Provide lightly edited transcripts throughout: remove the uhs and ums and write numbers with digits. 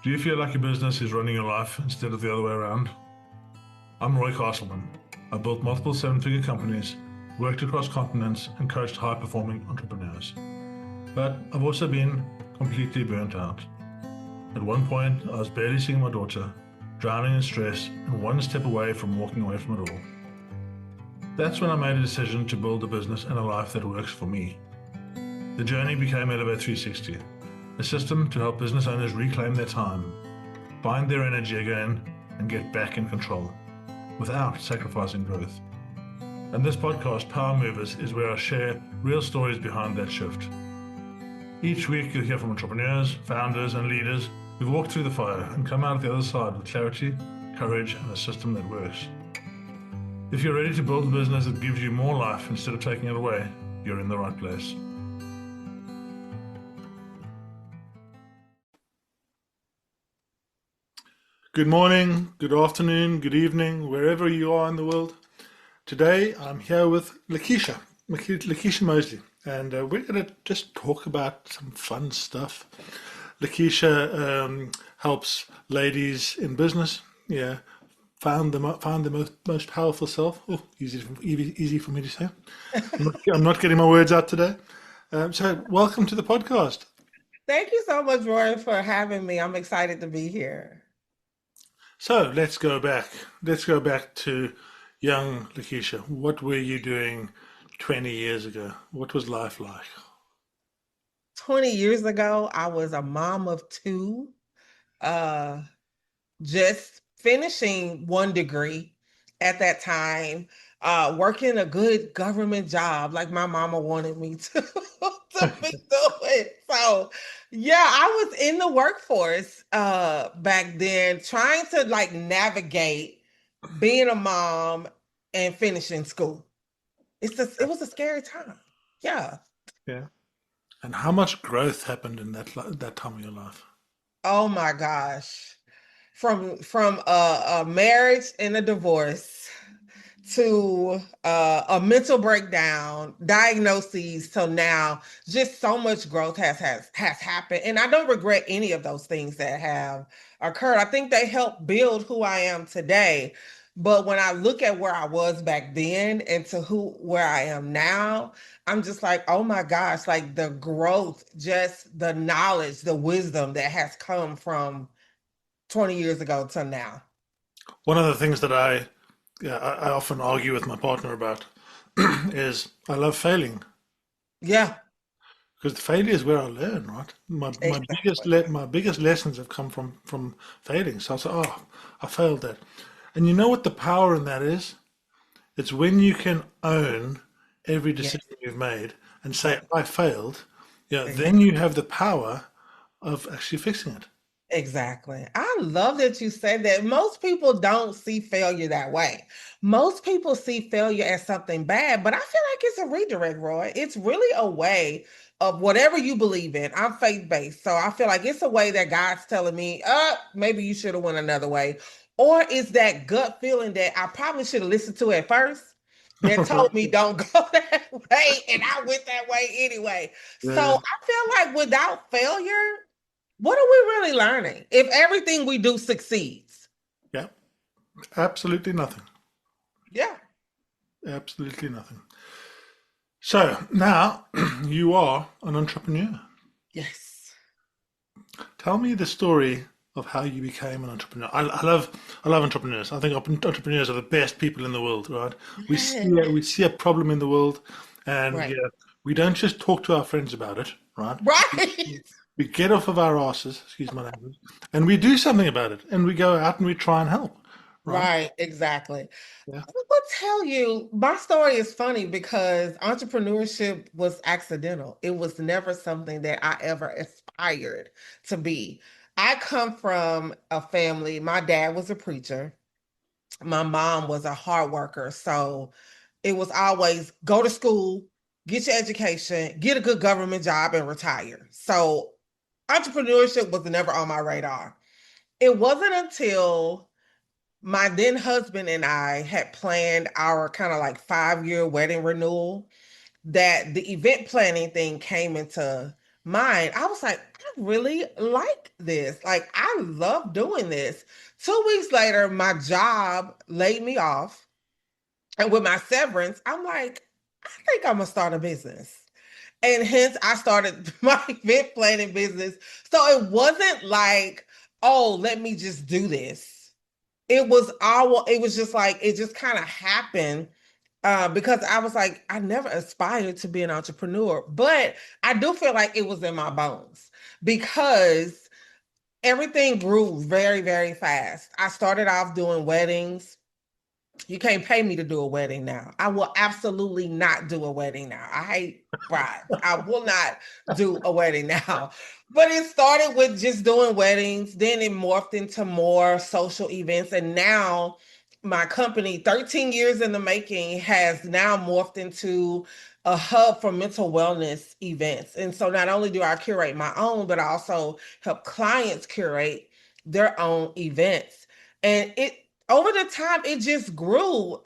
Do you feel like your business is running your life instead of the other way around? I'm Roy Castleman. I built multiple seven-figure companies, worked across continents, and coached high-performing entrepreneurs. But I've also been completely burnt out. At one point, I was barely seeing my daughter, drowning in stress, and one step away from walking away from it all. That's when I made a decision to build a business and a life that works for me. The journey became Elevate 360, a system to help business owners reclaim their time, find their energy again, and get back in control, without sacrificing growth. And this podcast, Power Movers, is where I share real stories behind that shift. Each week you'll hear from entrepreneurs, founders, and leaders who've walked through the fire and come out the other side with clarity, courage, and a system that works. If you're ready to build a business that gives you more life instead of taking it away, you're in the right place. Good morning, good afternoon, good evening, wherever you are in the world. Today I'm here with LaKisha Mosley, and we're going to just talk about some fun stuff. LaKisha helps ladies in business, find the most powerful self. Oh, easy for me to say. I'm not getting my words out today. So welcome to the podcast. Thank you so much, Roy, for having me. I'm excited to be here. So let's go back. Let's go back to young LaKisha. What were you doing 20 years ago? What was life like? 20 years ago, I was a mom of two, just finishing one degree at that time, working a good government job like my mama wanted me to, to be doing. So yeah, I was in the workforce back then, trying to navigate being a mom and finishing school. It was a scary time. Yeah. Yeah. And how much growth happened in that time of your life? Oh my gosh. From a marriage and a divorce to a mental breakdown, diagnoses, till now, just so much growth has happened. And I don't regret any of those things that have occurred. I think they helped build who I am today. But when I look at where I was back then and to where I am now, I'm just like, oh my gosh, like the growth, just the knowledge, the wisdom that has come from 20 years ago to now. One of the things that I often argue with my partner about is I love failing Yeah, because the failure is where I learn, right? exactly. My biggest lessons have come from failing. So I say, oh, I failed that. And you know what the power in that is? It's when you can own every Yes, decision you've made and say, exactly. I failed, then you have the power of actually fixing it. Exactly. I love that you said that. Most people don't see failure that way. Most people see failure as something bad, but I feel like it's a redirect, Roy. It's really a way of whatever you believe in. I'm faith-based, so I feel like it's a way that God's telling me, maybe you should have went another way. Or is that gut feeling that I probably should have listened to at first that told me don't go that way, and I went that way anyway. So Yeah, I feel like without failure, what are we really learning if everything we do succeeds? yeah, absolutely nothing. Yeah. Absolutely nothing. So now you are an entrepreneur. Yes. Tell me the story of how you became an entrepreneur. I love entrepreneurs. I think entrepreneurs are the best people in the world, right? Yes. We see a problem in the world, and Right. we don't just talk to our friends about it, right? Right. We get off of our asses, excuse my language, and we do something about it, and we go out and we try and help, right? Right. Exactly. Yeah. I will tell you, my story is funny because entrepreneurship was accidental. It was never something that I ever aspired to be. I come from a family, my dad was a preacher, my mom was a hard worker. So it was always go to school, get your education, get a good government job, and retire. So entrepreneurship was never on my radar. It wasn't until my then husband and I had planned our kind of like 5-year wedding renewal that the event planning thing came into mind. I was like, I really like this. Like, I love doing this. 2 weeks later, my job laid me off. And with my severance, I'm like, I think I'm gonna start a business. And hence I started my event planning business. So it wasn't like, oh, let me just do this. It was just like it just kind of happened because I was like, I never aspired to be an entrepreneur, but I do feel like it was in my bones because everything grew very, very fast. I started off doing weddings. You can't pay me to do a wedding now. I will absolutely not do a wedding now. I hate brides. I will not do a wedding now. But it started with just doing weddings, then it morphed into more social events. And now my company, 13 years in the making, has now morphed into a hub for mental wellness events. And so not only do I curate my own, but I also help clients curate their own events. And it over the time it just grew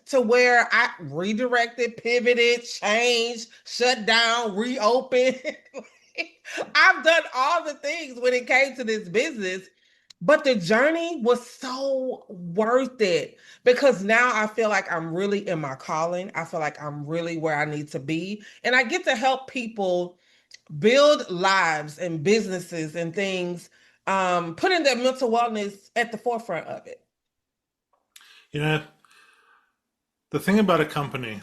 to where I redirected, pivoted, changed, shut down, reopened. I've done all the things when it came to this business, but the journey was so worth it because now I feel like I'm really in my calling. I feel like I'm really where I need to be, and I get to help people build lives and businesses and things, putting their mental wellness at the forefront of it. You know, the thing about a company,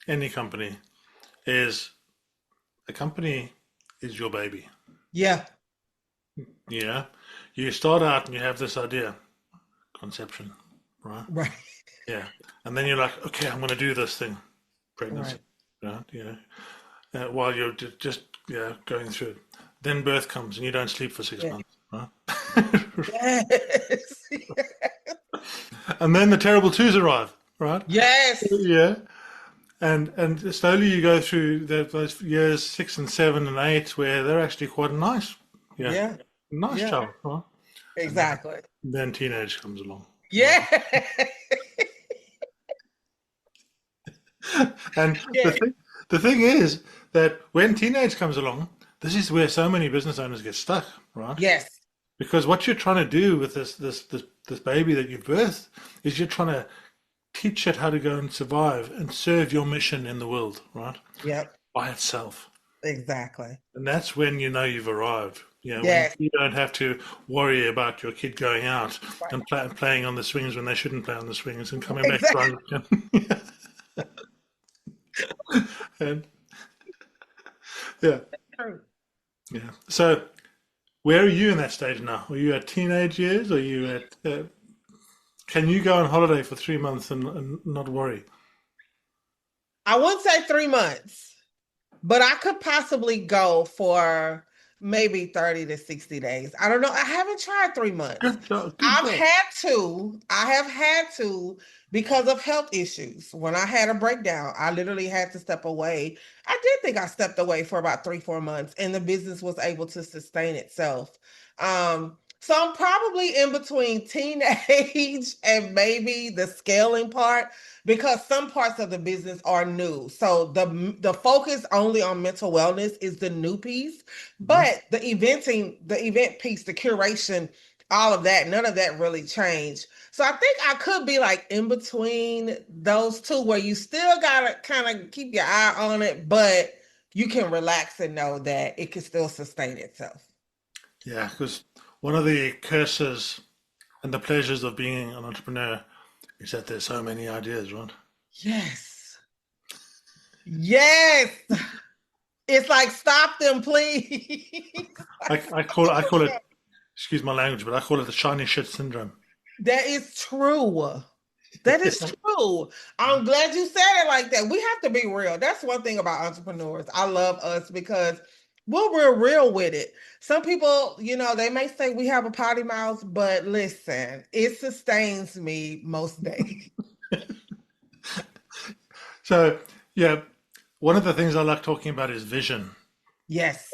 any company, is a company is your baby. Yeah. Yeah. You start out and you have this idea, conception, right? Right. Yeah. And then you're like, okay, I'm going to do this thing, pregnancy, Right. right? While you're just going through it. Then birth comes and you don't sleep for six Yeah. months, right? Yes. And then the terrible twos arrive, right? Yes. Yeah. And slowly you go through those years 6 and 7 and 8 where they're actually quite nice. Yeah. Yeah. Nice Yeah. child, right? And Exactly. then teenage comes along. Right? Yeah. And Yeah. the thing is that when teenage comes along, this is where so many business owners get stuck, right? Yes. Because what you're trying to do with this baby that you've birthed is you're trying to teach it how to go and survive and serve your mission in the world, right? Yep. By itself. Exactly. And that's when you know you've arrived. When Yes. you don't have to worry about your kid going out Right. and playing on the swings when they shouldn't play on the swings and coming back Exactly. drunk. And yeah, yeah. So where are you in that stage now? Are you at teenage years? Are you at? Can you go on holiday for 3 months and not worry? I wouldn't say 3 months. But I could possibly go for maybe 30 to 60 days. I don't know. I haven't tried 3 months. Good job. Good job. I have had to because of health issues. When I had a breakdown, I literally had to step away. I did think I stepped away for about 3, 4 months, and the business was able to sustain itself. So I'm probably in between teenage and maybe the scaling part because some parts of the business are new. So the focus only on mental wellness is the new piece, Mhm. but the event piece, the curation, all of that, none of that really changed. So I think I could be like in between those two where you still gotta kind of keep your eye on it, but you can relax and know that it can still sustain itself. Yeah, because one of the curses and the pleasures of being an entrepreneur is that there's so many ideas, right? Yes. Yes. It's like stop them, please. I call it, excuse my language, but I call it the shiny shit syndrome. That is true. That is true. I'm glad you said it like that. We have to be real. That's one thing about entrepreneurs. I love us because we're real with it. Some people, they may say we have a potty mouth, but listen, it sustains me most days. So, yeah, one of the things I like talking about is vision. Yes.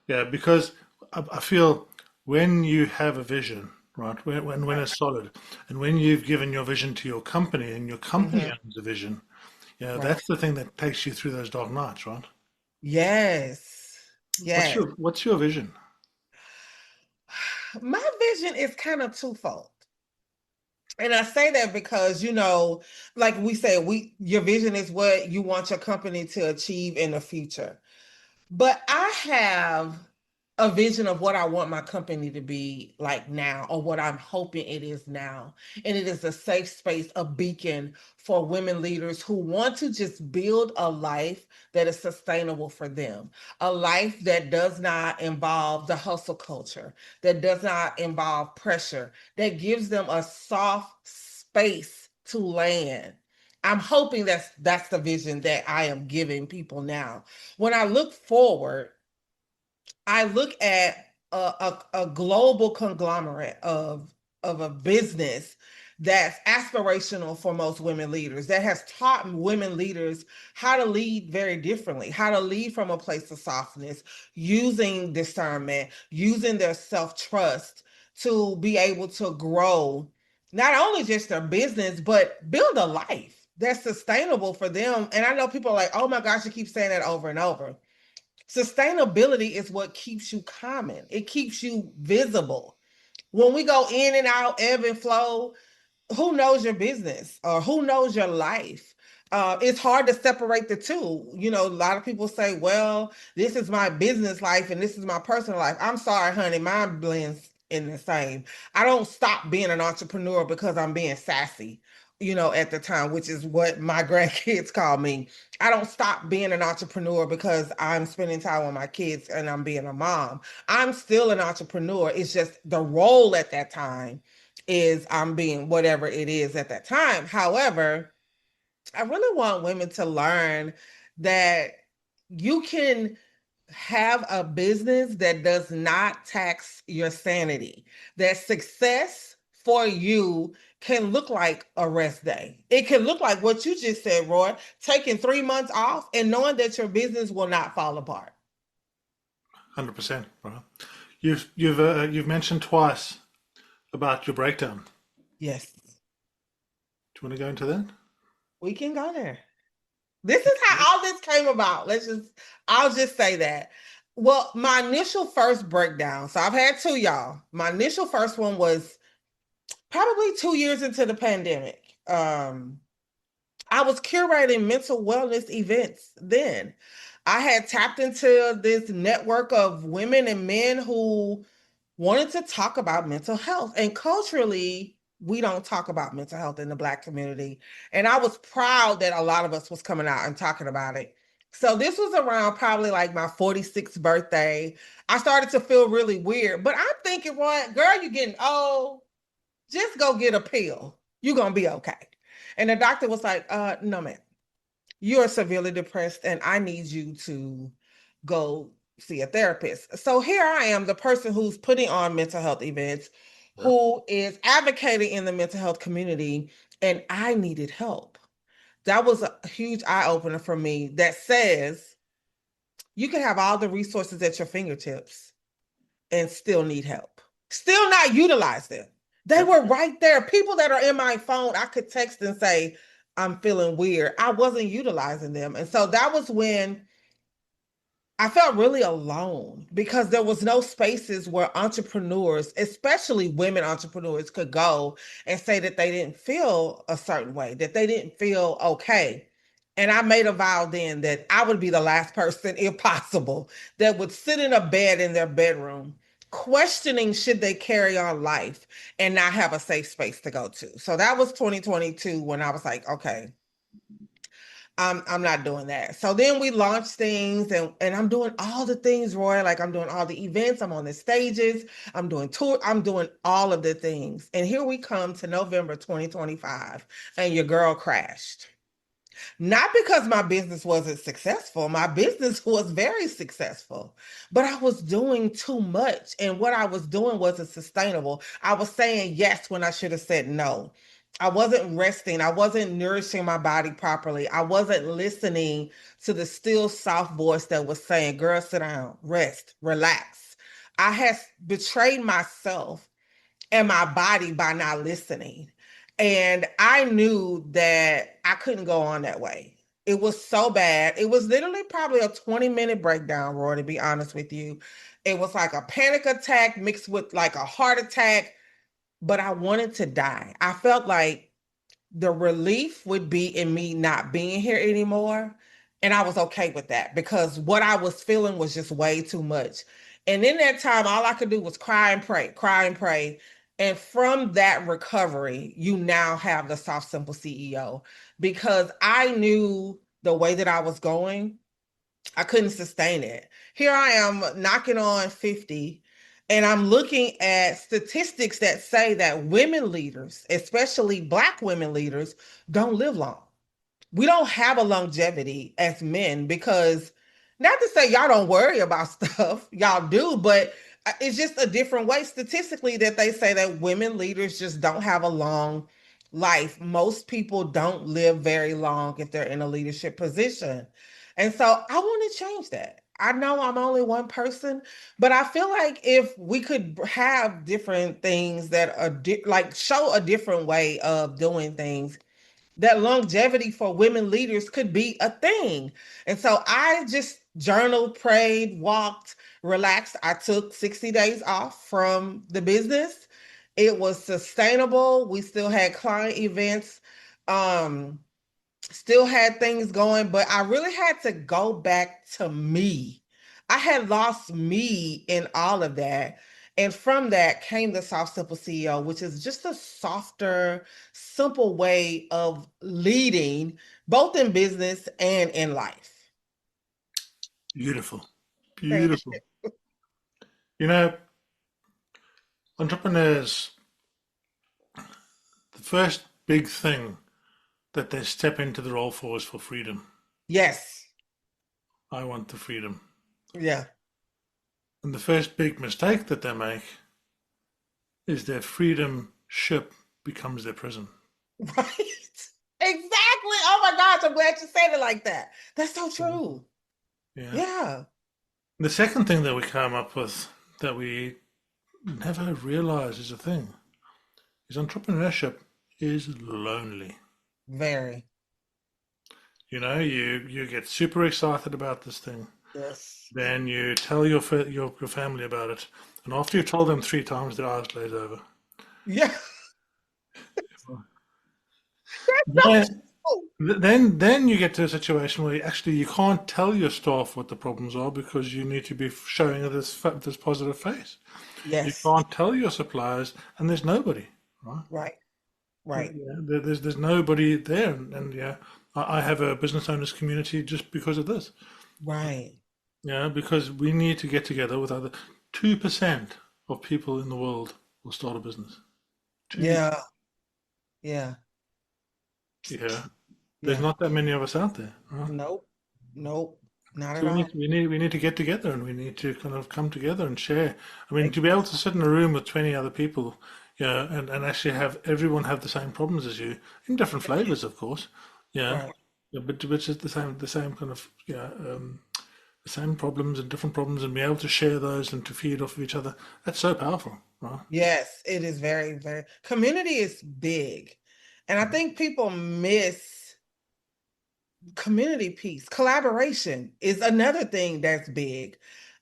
Yeah, because I feel when you have a vision, right, when it's solid, and when you've given your vision to your company and your company Mhm. owns a vision, Right. that's the thing that takes you through those dark nights, right? Yes. Yes. What's your vision? My vision is kind of twofold. And I say that because, like we said, your vision is what you want your company to achieve in the future. But I have a vision of what I want my company to be like now, or what I'm hoping it is now. And it is a safe space, a beacon for women leaders who want to just build a life that is sustainable for them, a life that does not involve the hustle culture, that does not involve pressure, that gives them a soft space to land. I'm hoping that's the vision that I am giving people now. When I look forward, I look at a global conglomerate of a business that's aspirational for most women leaders, that has taught women leaders how to lead very differently, how to lead from a place of softness, using discernment, using their self-trust to be able to grow not only just their business, but build a life that's sustainable for them. And I know people are like, oh my gosh, you keep saying that over and over. Sustainability is what keeps you common. It keeps you visible. When we go in and out, ebb and flow, who knows your business or who knows your life? It's hard to separate the two. A lot of people say, well, this is my business life and this is my personal life. I'm sorry, honey, mine blends in the same. I don't stop being an entrepreneur because I'm being sassy, at the time, which is what my grandkids call me. I don't stop being an entrepreneur because I'm spending time with my kids and I'm being a mom. I'm still an entrepreneur. It's just the role at that time is I'm being whatever it is at that time. However, I really want women to learn that you can have a business that does not tax your sanity, that success for you can look like a rest day. It can look like what you just said, Roy, taking 3 months off and knowing that your business will not fall apart. 100%, bro. You've mentioned twice about your breakdown. Yes, Do you want to go into that? we can go there. This is how all this came about. I'll just say that. Well, my initial first breakdown, so I've had two, y'all. My initial first one was probably 2 years into the pandemic. I was curating mental wellness events then. I had tapped into this network of women and men who wanted to talk about mental health. And culturally, we don't talk about mental health in the Black community. And I was proud that a lot of us was coming out and talking about it. So this was around probably like my 46th birthday. I started to feel really weird, but I'm thinking, Roy, girl, you're getting old. Just go get a pill. You're going to be okay. And the doctor was like, no, ma'am, you are severely depressed and I need you to go see a therapist. So here I am, the person who's putting on mental health events, Yeah. who is advocating in the mental health community, and I needed help. That was a huge eye opener for me that says you can have all the resources at your fingertips and still need help, still not utilize them. They were right there. People that are in my phone, I could text and say, I'm feeling weird. I wasn't utilizing them. And so that was when I felt really alone because there was no spaces where entrepreneurs, especially women entrepreneurs, could go and say that they didn't feel a certain way, that they didn't feel okay. And I made a vow then that I would be the last person, if possible, that would sit in a bed in their bedroom questioning should they carry on life and not have a safe space to go to. So that was 2022 when I was like, okay, I'm not doing that. So then we launched things and I'm doing all the things, Roy. Like I'm doing all the events, I'm on the stages, I'm doing tour, I'm doing all of the things. And here we come to November 2025, and your girl crashed. Not because my business wasn't successful. My business was very successful, but I was doing too much. And what I was doing wasn't sustainable. I was saying yes when I should have said no. I wasn't resting. I wasn't nourishing my body properly. I wasn't listening to the still soft voice that was saying, girl, sit down, rest, relax. I had betrayed myself and my body by not listening. And I knew that I couldn't go on that way. It was so bad. It was literally probably a 20-minute breakdown, Roy, to be honest with you. It was like a panic attack mixed with like a heart attack, but I wanted to die. I felt like the relief would be in me not being here anymore. And I was okay with that because what I was feeling was just way too much. And in that time, all I could do was cry and pray, cry and pray. And from that recovery, you now have the Soft Simple CEO because I knew the way that I was going, I couldn't sustain it. Here I am knocking on 50, and I'm looking at statistics that say that women leaders, especially Black women leaders, don't live long. We don't have a longevity as men because, not to say y'all don't worry about stuff, y'all do, but it's just a different way statistically that they say that women leaders just don't have a long life. Most people don't live very long if they're in a leadership position. And so I want to change that. I know I'm only one person, but I feel like if we could have different things that are like show a different way of doing things, that longevity for women leaders could be a thing. And so I just journaled, prayed, walked, relaxed. I took 60 days off from the business. It was sustainable. We still had client events. Um, Still had things going, but I really had to go back to me. I had lost me in all of that. And from that came the Soft Simple CEO, which is just a softer, simple way of leading, both in business and in life. Beautiful. Thank Beautiful. you. You know, entrepreneurs, the first big thing that they step into the role for is for freedom. Yes. I want the freedom. Yeah. And the first big mistake that they make is their freedom ship becomes their prison. Right. Exactly. Oh my gosh, I'm glad you said it like that. That's so true. Yeah. Yeah. The second thing that we come up with that we never realize is a thing is entrepreneurship is lonely. Very. You know, you get super excited about this thing. Yes. Then you tell your family about it, and after you told them 3 times, their eyes glaze over. Yeah. Then, Oh, then you get to a situation where you can't tell your staff what the problems are because you need to be showing this positive face. You yes. can't tell your suppliers, and there's nobody, right? Right. Right. Yeah, there's nobody there, and yeah, I have a business owners community just because of this. Right. Yeah, because we need to get together with other 2% of people in the world will start a business. Two, Yeah. Yeah. yeah, there's Yeah. not that many of us out there, right? Nope. Nope. Not So at all. we need to get together and we need to kind of come together and share. I mean, to be able to Exactly. sit in a room with 20 other people, yeah, and actually have everyone have the same problems as you in different flavors, of course. Yeah, Right. yeah, but which is the same kind of the same problems and different problems, and be able to share those and to feed off of each other. That's so powerful, right? Yes, it is very, very community is big. And I think people miss community piece. Collaboration is another thing that's big. Mhm.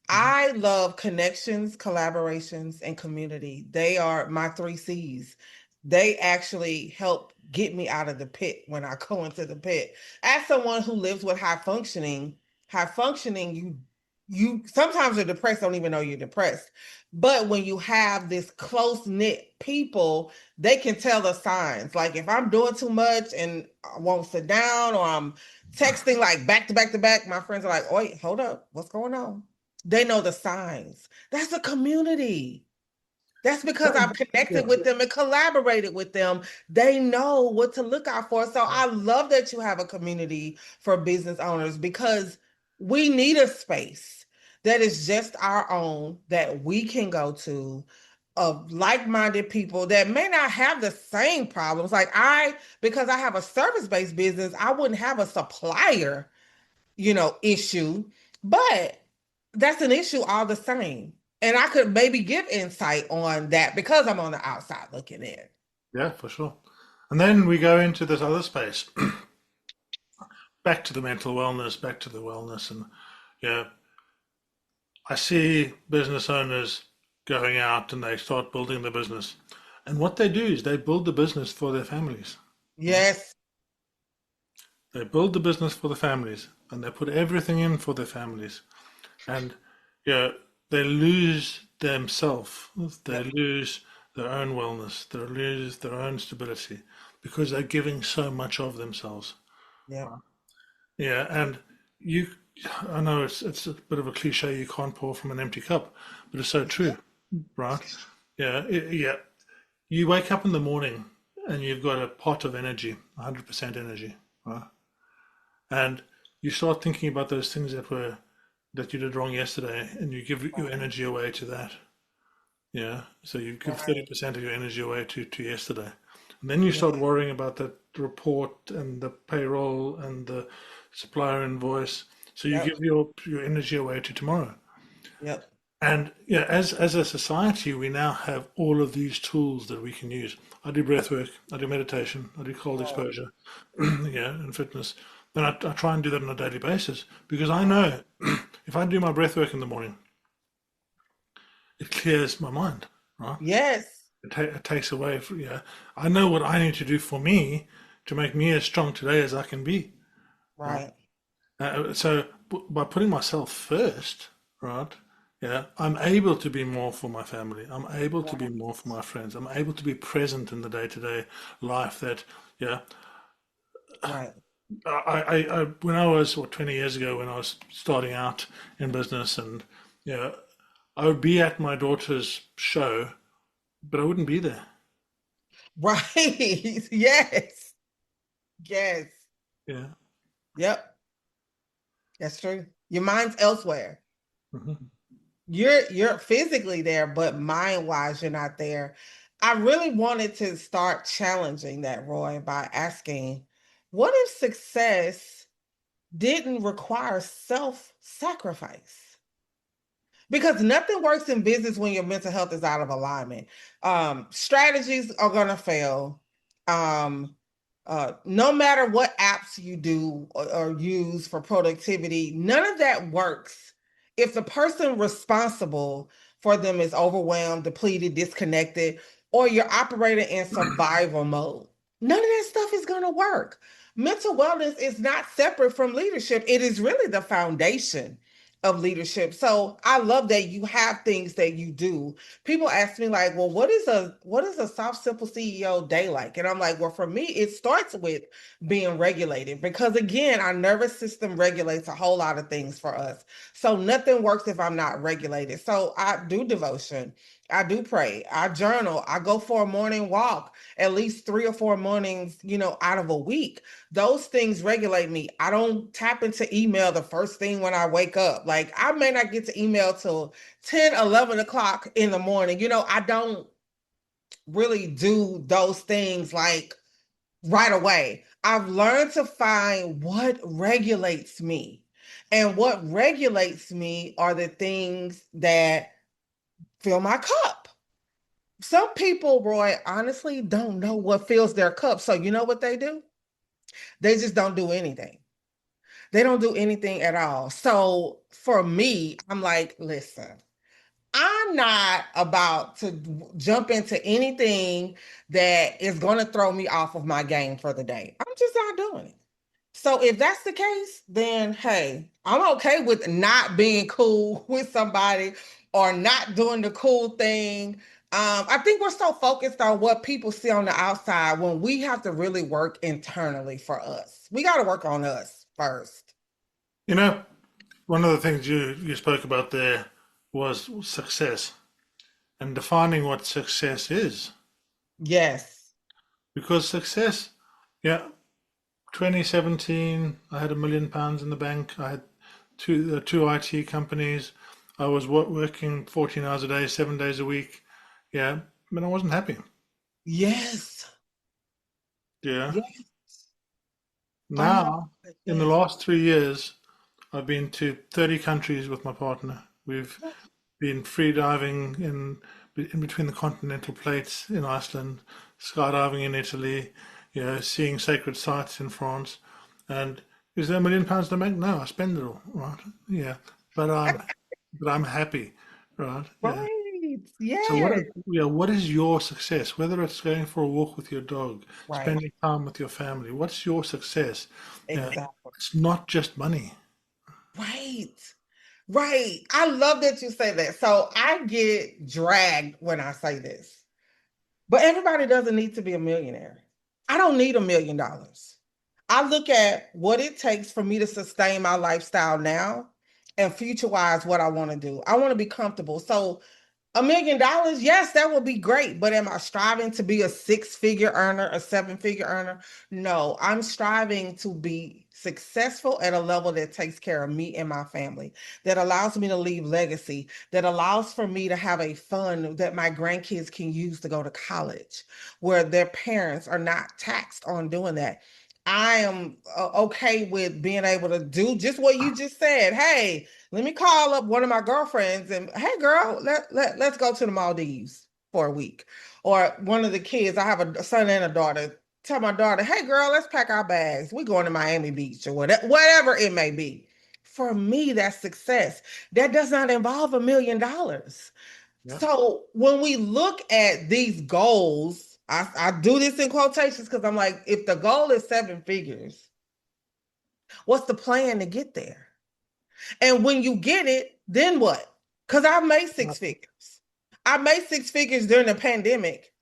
I love connections, collaborations, and community. They are my 3 C's. They actually help get me out of the pit when I go into the pit. As someone who lives with high functioning, you sometimes are depressed, don't even know you're depressed. But when you have this close knit people, they can tell the signs. Like if I'm doing too much and I won't sit down, or I'm texting like back to back to back, my friends are like, "Wait, hold up, what's going on?" They know the signs. That's a community. That's because I've Yeah, connected with them and collaborated with them. They know what to look out for. So I love that you have a community for business owners because we need a space that is just our own that we can go to of like-minded people that may not have the same problems. Like because I have a service-based business, I wouldn't have a supplier, issue, but that's an issue all the same. And I could maybe give insight on that because I'm on the outside looking in. yeah, for sure. And then we go into this other space. back to the mental wellness, back to the wellness, and yeah, I see business owners going out and they start building the business, and what they do is they build the business for their families. Right? Yes. They build the business for the families, and they put everything in for their families, and yeah, they lose themselves. They Yep. lose their own wellness. They lose their own stability because they're giving so much of themselves. Yep. Right? Yeah, and you, I know it's a bit of a cliche. You can't pour from an empty cup, but it's so true, right? Yeah, yeah. You wake up in the morning and you've got a pot of energy, 100% energy, right? And you start thinking about those things that you did wrong yesterday, and you give your energy away to that. Yeah, so you give Right. 30% of your energy away to yesterday, and then you Yep. start worrying about the report and the payroll and the supplier invoice. So you Yep. give your energy away to tomorrow. Yep. And yeah, as a society, we now have all of these tools that we can use. I do breath work, I do meditation, I do cold Oh, exposure, yeah, and fitness. Then I try and do that on a daily basis because I know if I do my breath work in the morning, it clears my mind, right? yes. It takes away, yeah. I know what I need to do for me to make me as strong today as I can be, right? Right. So by putting myself first, right? Yeah, I'm able to be more for my family. I'm able to be Right. more for my friends. I'm able to be present in the day-to-day life that, yeah, Right. when I was, 20 years ago, when I was starting out in business and, yeah, I would be at my daughter's show, but I wouldn't be there. Right. Yes. Yes. Yeah. Yep. That's true. Your mind's elsewhere. Mhm. You're physically there, but mind wise, you're not there. I really wanted to start challenging that, Roy, by asking, what if success didn't require self-sacrifice? Because nothing works in business when your mental health is out of alignment. Strategies are going to fail. Um, no matter what apps you do or use for productivity, none of that works if the person responsible for them is overwhelmed, depleted, disconnected, or you're operating in survival mode. None of that stuff is going to work. Mental wellness is not separate from leadership, it is really the foundation of leadership. So I love that you have things that you do. People ask me like, well, what is a soft, simple CEO day like? And I'm like, well, for me, it starts with being regulated because again, our nervous system regulates a whole lot of things for us. So nothing works if I'm not regulated. So I do devotion. I do pray. I journal. I go for a morning walk at least 3 or 4 mornings, out of a week. Those things regulate me. I don't tap into email the first thing when I wake up. Like I may not get to email till 10, 11 o'clock in the morning. I don't really do those things like right away. I've learned to find what regulates me. And what regulates me are the things that fill my cup. Some people, Roy, honestly don't know what fills their cup. So you know what they do? They just don't do anything. They don't do anything at all. So for me, I'm like, listen, I'm not about to jump into anything that is going to throw me off of my game for the day. I'm just not doing it. So if that's the case, then hey, I'm okay with not being cool with somebody or not doing the cool thing. I think we're so focused on what people see on the outside when we have to really work internally for us. We got to work on us first. You know, one of the things you spoke about there was success and defining what success is. Yes. Because success, yeah, 2017, I had £1 million in the bank. I had two IT companies. I was working 14 hours a day, 7 days a week. Yeah, but I wasn't happy. Yes. Yeah. Yes. Oh my Now, God. in the Yes. last 3 years, I've been to 30 countries with my partner. We've been free diving in between the continental plates in Iceland, skydiving in Italy, seeing sacred sites in France, and Is there £1 million to make? No, I spend it all, right? Yeah, but I'm happy, right? Yeah. Right. So Yes. what is your success? Whether it's going for a walk with your dog, Right. spending time with your family, what's your success? Yeah, Exactly. it's not just money. Right. Right. I love that you say that. So I get dragged when I say this, but everybody doesn't need to be a millionaire. I don't need $1 million. I look at what it takes for me to sustain my lifestyle now and future wise what I want to do. I want to be comfortable. So $1 million, yes, that would be great. But am I striving to be a six-figure earner, a seven-figure earner? No, I'm striving to be successful at a level that takes care of me and my family, that allows me to leave legacy, that allows for me to have a fund that my grandkids can use to go to college, where their parents are not taxed on doing that. I am okay with being able to do just what you just said. Hey, let me call up one of my girlfriends and, hey girl, let's go to the Maldives for a week. Or one of the kids, I have a son and a daughter, tell my daughter, hey girl, let's pack our bags. We're going to Miami Beach or whatever it may be. For me, that's success. That does not involve $1 million. Yeah. So when we look at these goals, I do this in quotations because I'm like, if the goal is seven figures, what's the plan to get there? And when you get it, then what? Because I made six figures. I made six figures during the pandemic.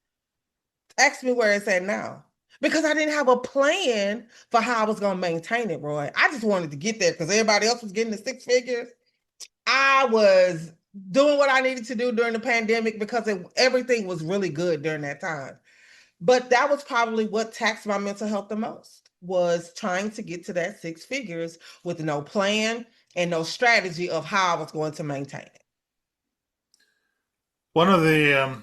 Ask me where it's at now. Because I didn't have a plan for how I was going to maintain it, Roy. I just wanted to get there because everybody else was getting the six figures. I was doing what I needed to do during the pandemic because everything was really good during that time. But that was probably what taxed my mental health the most, was trying to get to that six figures with no plan and no strategy of how I was going to maintain it. One of the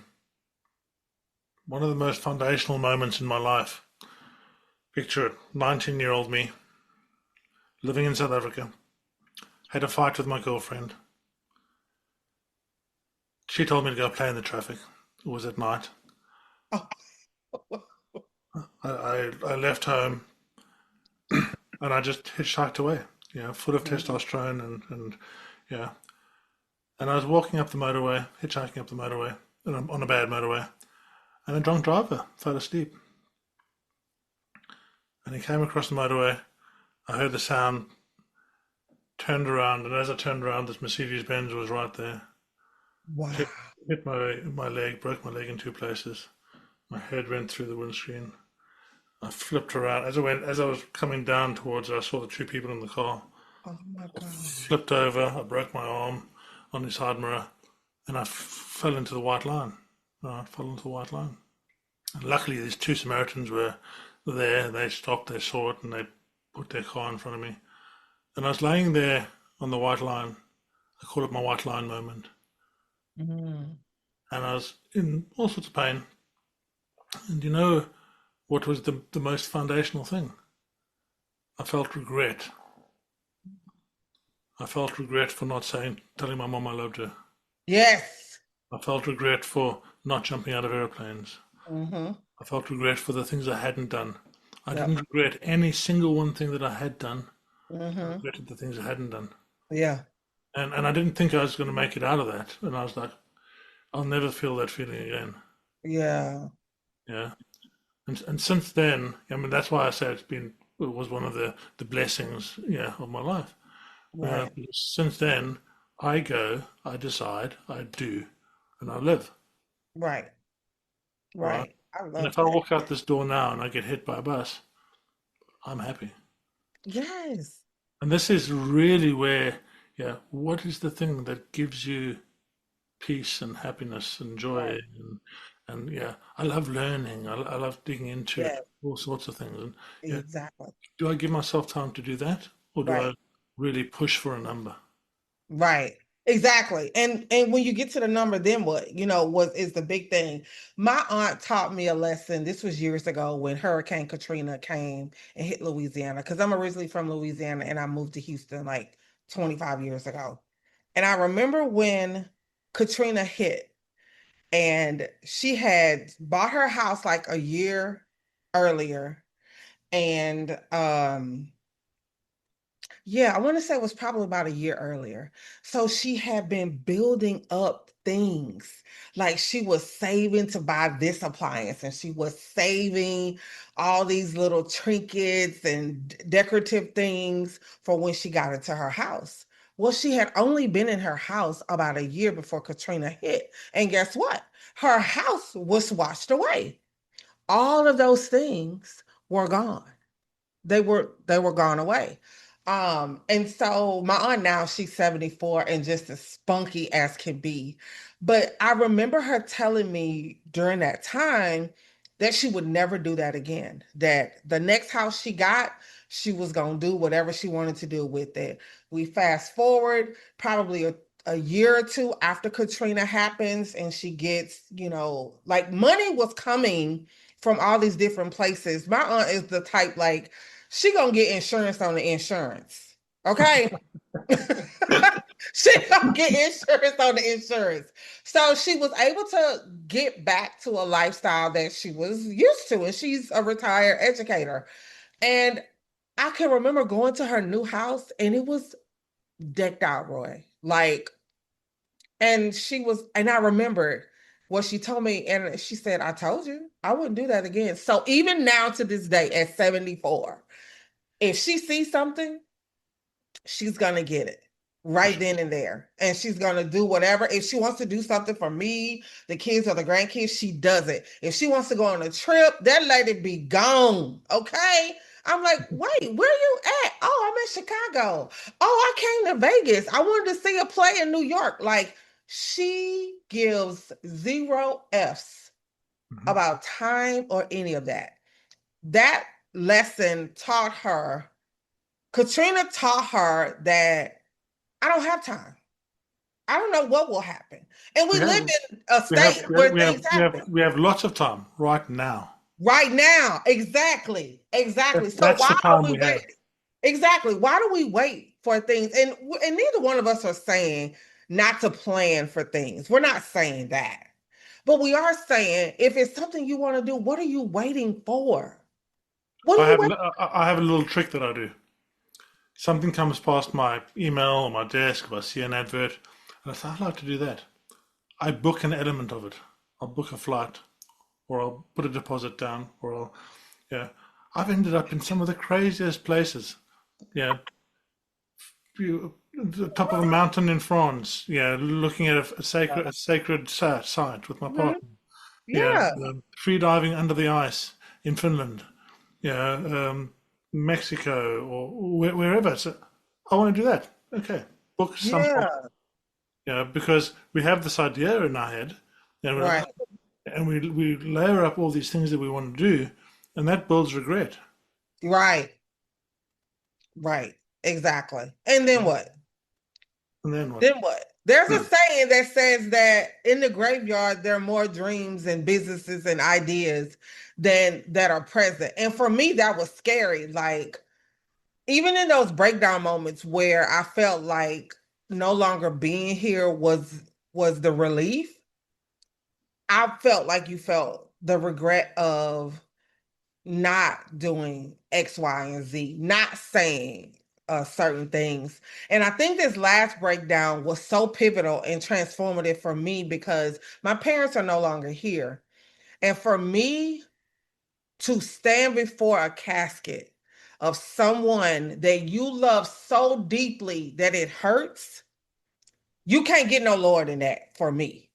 most foundational moments in my life. Picture it, 19-year-old me, living in South Africa, had a fight with my girlfriend. She told me to go play in the traffic. It was at night. Oh, I left home and I just hitchhiked away, full of testosterone and yeah. And I was walking up the motorway, hitchhiking up the motorway, and I'm on a bad motorway, and a drunk driver fell asleep. And he came across the motorway. I heard the sound, turned around, and as I turned around, this Mercedes Benz was right there. wow. Hit my leg, broke my leg in two places. My head went through the windscreen. I flipped around as I was coming down towards her. I saw the two people in the car. Oh my God. Flipped over. I broke my arm on the side mirror, and I fell into the white line. I fell into the white line. And luckily, these two Samaritans were there. They stopped. They saw it, and they put their car in front of me. And I was laying there on the white line. I call it my white line moment. Mm. And I was in all sorts of pain. And you know what was the most foundational thing? I felt regret. I felt regret for not telling my mom I loved her. Yes. I felt regret for not jumping out of airplanes. Mm-hmm. I felt regret for the things I hadn't done. I Yep. didn't regret any single one thing that I had done. I Mm-hmm. regretted the things I hadn't done. Yeah. And I didn't think I was going to make it out of that. And I was like, I'll never feel that feeling again. Yeah. Yeah. And since then, I mean, that's why I say it was one of the blessings, of my life. Right. Since then, I decide, I do, and I live, Right. right? Right. I And love if I that. walk out this door now and I get hit by a bus, I'm happy. Yes. And this is really where, what is the thing that gives you peace and happiness and joy Right. and I love learning. I love digging into Yes. all sorts of things. And Exactly. do I give myself time to do that, or do I Right. really push for a number? Right. Exactly. And when you get to the number, then what? What is the big thing? My aunt taught me a lesson. This was years ago when Hurricane Katrina came and hit Louisiana. Because I'm originally from Louisiana and I moved to Houston like 25 years ago. And I remember when Katrina hit and she had bought her house like a year earlier. And Yeah, I want to say it was probably about a year earlier. So she had been building up things. Like she was saving to buy this appliance and she was saving all these little trinkets and decorative things for when she got into her house. Well, she had only been in her house about a year before Katrina hit. And guess what? Her house was washed away. All of those things were gone. They were gone away. And so my aunt now, she's 74 and just as spunky as can be. But I remember her telling me during that time that she would never do that again. That the next house she got, she was gonna do whatever she wanted to do with it. We fast forward probably a year or two after Katrina happens, and she gets, like money was coming from all these different places. My aunt is the type like she gonna get insurance on the insurance. Okay. She gonna get insurance on the insurance. So she was able to get back to a lifestyle that she was used to, and she's a retired educator. And I can remember going to her new house and it was decked out, Roy. Like, and I remembered what she told me, and she said, I told you I wouldn't do that again. So even now to this day at 74, if she sees something, she's gonna get it right then and there. And she's gonna do whatever. If she wants to do something for me, the kids or the grandkids, she does it. If she wants to go on a trip, that lady be gone. Okay. I'm like, wait, where you at? Oh, I'm in Chicago. Oh, I came to Vegas. I wanted to see a play in New York. Like, she gives zero F's about time or any of that. That lesson taught her, Katrina taught her that I don't have time. I don't know what will happen. And we We have live in a we have state we have where we have things we have, happen we have lots of time right now. right now. Exactly. Exactly. So That's why the are time we we have. waiting? Exactly. Why do we wait for things? And neither one of us are saying not to plan for things. We're not saying that. But we are saying if it's something you want to do, what are you waiting for? What are I you have waiting? I have a little trick that I do. Something comes past my email or my desk, if I see an advert, and I say, I'd like to do that. I book an element of it. I'll book a flight, or I'll put a deposit down, or yeah. I've ended up in some of the craziest places. Yeah, the top of a mountain in France. Yeah, looking at a sacred site with my Mhm. partner. Yeah, Yeah. free diving under the ice in Finland. Yeah, Mexico or wherever. So I want to do that. Okay, book some. Yeah. Yeah, because we have this idea in our head, Right. and we layer up all these things that we want to do, and that builds regret. Right. Right. Exactly. And then what? And then what? Then what? There's a saying that says that in the graveyard there are more dreams and businesses and ideas than that are present. And for me, that was scary. Like even in those breakdown moments where I felt like no longer being here was the relief, I felt like you felt the regret of not doing X, Y, and Z, not saying certain things. And I think this last breakdown was so pivotal and transformative for me because my parents are no longer here. And for me to stand before a casket of someone that you love so deeply that it hurts, you can't get no lower than that for me.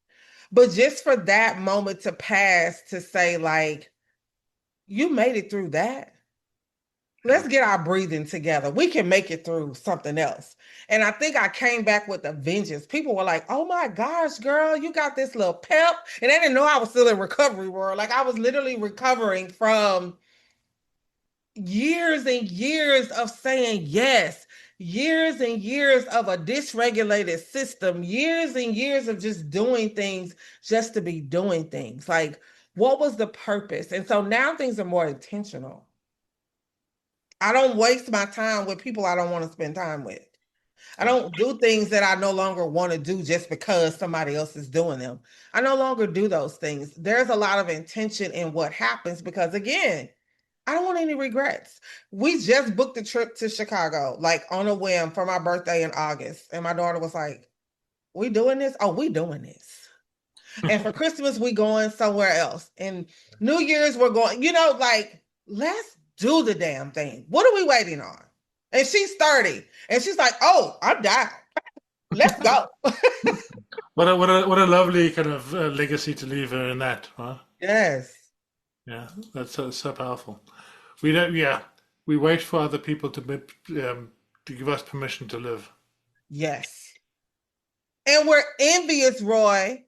But just for that moment to pass to say, like, you made it through that. Let's get our breathing together. We can make it through something else. And I think I came back with a vengeance. People were like, oh my gosh, girl, you got this little pep. And they didn't know I was still in recovery world. Like I was literally recovering from years and years of saying yes, years and years of a dysregulated system, years and years of just doing things just to be doing things. Like, what was the purpose? And so now things are more intentional. I don't waste my time with people I don't want to spend time with. I don't do things that I no longer want to do just because somebody else is doing them. I no longer do those things. There's a lot of intention in what happens because, again, I don't want any regrets. We just booked a trip to Chicago, like on a whim for my birthday in August. And my daughter was like, we doing this? Oh, we doing this. And for Christmas, we going somewhere else. And New Year's, we're going, like, let's do the damn thing. What are we waiting on? And she's 30. And she's like, oh, I'm down. Let's go. What a lovely kind of legacy to leave her in that, right? Yes. Yeah, that's so powerful. We don't. Yeah, we wait for other people to give us permission to live. Yes. And we're envious, Roy,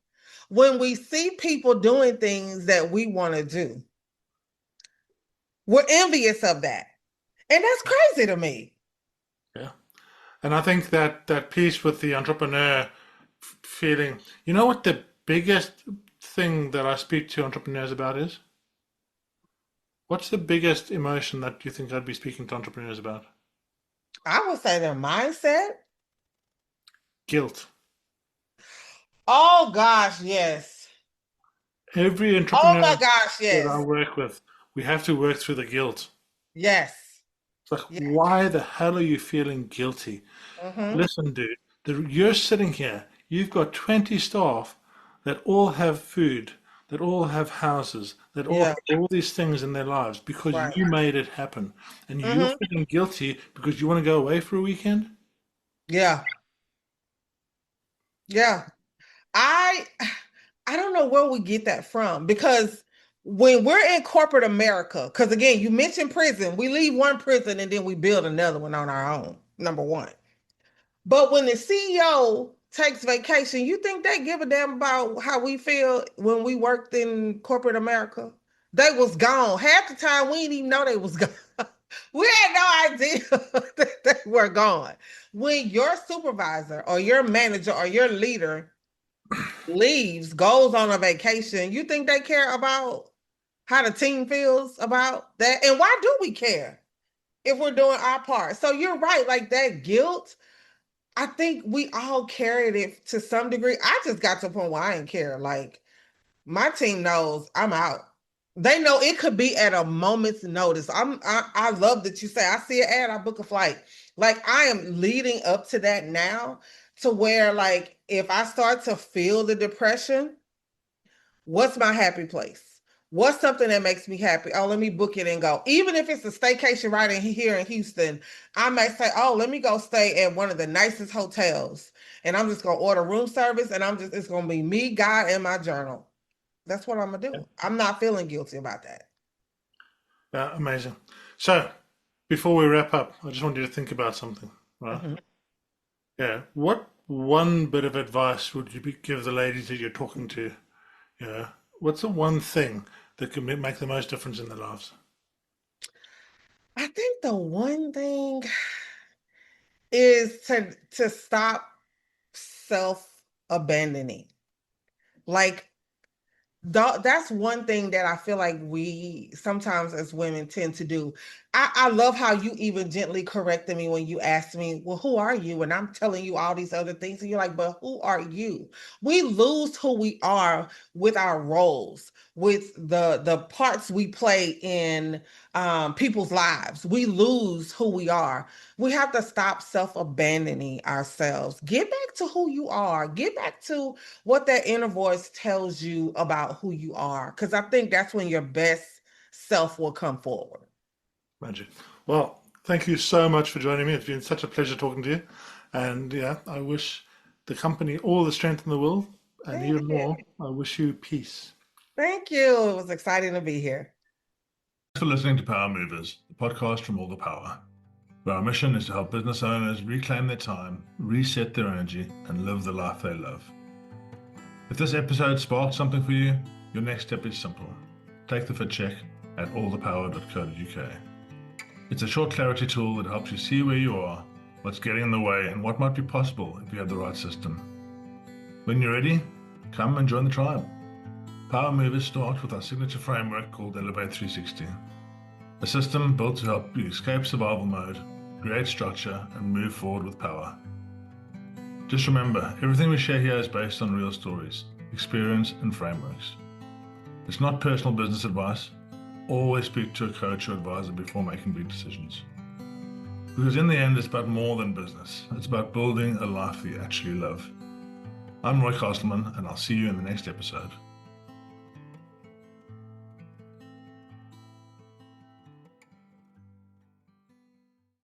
when we see people doing things that we want to do. We're envious of that. And that's crazy to me. Yeah. And I think that piece with the entrepreneur feeling, you know what the biggest thing that I speak to entrepreneurs about is? What's the biggest emotion that you think I'd be speaking to entrepreneurs about? I would say their mindset. Guilt. Oh gosh, yes. Every Oh entrepreneur my gosh, that I yes. work with, we have to work through the guilt. Yes. It's like, Yes. why the hell are you feeling guilty? Listen, dude, you're sitting here. You've got 20 staff that all have food, that all have houses, that all have all these things in their lives because Right. you made it happen. And you're feeling guilty because you want to go away for a weekend? Yeah. Yeah. I don't know where we get that from, because when we're in corporate America, because again, you mentioned prison, we leave one prison and then we build another one on our own, number one. But when the CEO takes vacation, you think they give a damn about how we feel when we worked in corporate America? They was gone. Half the time we didn't even know they was gone. We had no idea that they were gone. When your supervisor or your manager or your leader leaves, goes on a vacation, you think they care about how the team feels about that? And why do we care if we're doing our part? So you're right, like that guilt, I think we all carried it to some degree. I just got to a point where I didn't care. Like, my team knows I'm out. They know it could be at a moment's notice. I love that you say, I see an ad, I book a flight. Like, I am leading up to that now, to where, like, if I start to feel the depression, what's my happy place? What's something that makes me happy? Oh, let me book it and go. Even if it's a staycation right in here in Houston, I may say, oh, let me go stay at one of the nicest hotels. And I'm just going to order room service, and it's going to be me, God, and my journal. That's what I'm going to do. I'm not feeling guilty about that. Amazing. So, before we wrap up, I just want you to think about something, right? Yeah. What one bit of advice would you give the ladies that you're talking to? What's the one thing that can make the most difference in their lives? I think the one thing is to stop self-abandoning. Like, that's one thing that I feel like we sometimes as women tend to do. I love how you even gently corrected me when you asked me, well, who are you? And I'm telling you all these other things. And you're like, but who are you? We lose who we are with our roles, with the parts we play in people's lives. We lose who we are. We have to stop self-abandoning ourselves. Get back to who you are. Get back to what that inner voice tells you about who you are. Because I think that's when your best self will come forward. Magic. Well, thank you so much for joining me. It's been such a pleasure talking to you. And yeah, I wish the company all the strength in the world. And even more, I wish you peace. Thank you. It was exciting to be here. Thanks for listening to Power Movers, the podcast from All the Power, where our mission is to help business owners reclaim their time, reset their energy, and live the life they love. If this episode sparked something for you, your next step is simple. Take the fit check at allthepower.co.uk. It's a short clarity tool that helps you see where you are, what's getting in the way, and what might be possible if you have the right system. When you're ready, come and join the tribe. Power Movers start with our signature framework called Elevate 360, a system built to help you escape survival mode, create structure, and move forward with power. Just remember, everything we share here is based on real stories, experience, and frameworks. It's not personal business advice. always speak to a coach or advisor before making big decisions. Because in the end, it's about more than business. It's about building a life that you actually love. I'm Roy Castleman, and I'll see you in the next episode.